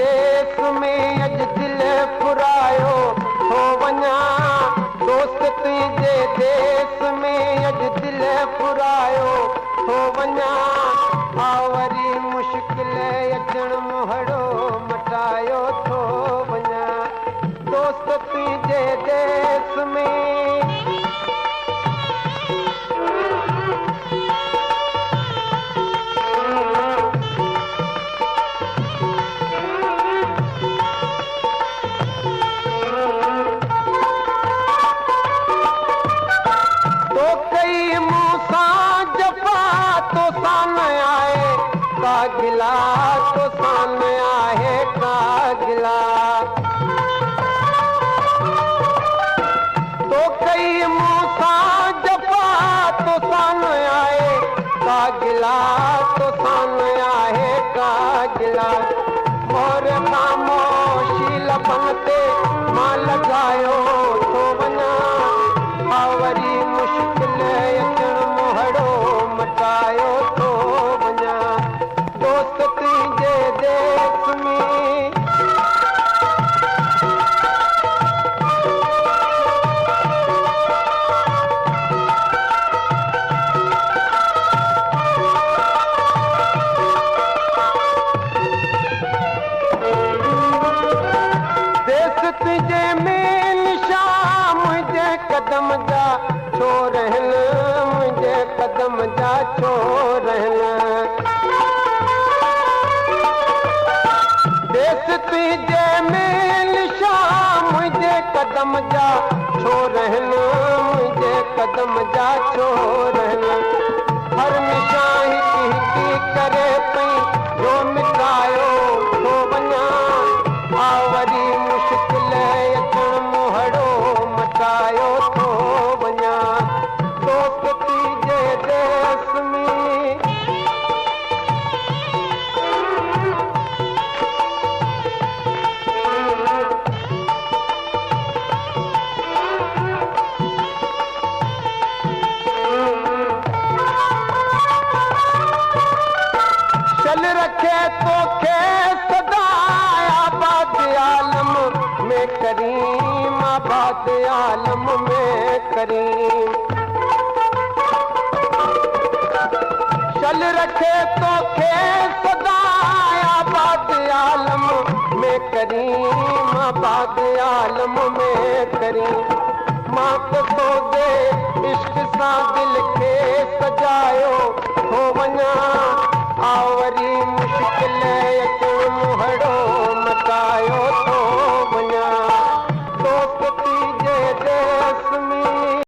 देश में अज दिल फुरायो हो वञा दोस्त तुंहिंजे देश में अज दिल फुरायो हो वञा आवरी मुश्किल अचण मोहड़ो मटायो थो वञा दोस्त तुंहिंजे देश में गिला तो सामने आहे का गिला तो कई मूसा जफा तो सामने आए का गिला तो सामने आहे का गिला मोर खामोशी लपन ते मां लगायो तो वञा आवरी मुश्किल अचण मोहड़ो मटायो तो वञा दोस्त तुंहिंजे देश में देश तुंहिंजे में निशान मुंहिंजे कदम जा छो रहनि मुंहिंजे कदम जा छो रहनि देश तुंहिंजे में निशान मुंहिंजे कदम जा छो रहनि मुंहिंजे कदम जा छो रहनि हर निशान हिकु करे पई जो मिटायो थो वञा आवरी मुश्किल अचण मोहड़ो मटायो थो वञा दोस्त तुंहिंजे देश में चल रखे तो के सदा आबाद आलम में करीम आबाद आलम में करीम चल रखे तो के सदा आबाद आलम में करीम आबाद आलम में करीम मां तो दे इश्क सां दिल खे सजायो हो वञा आवरी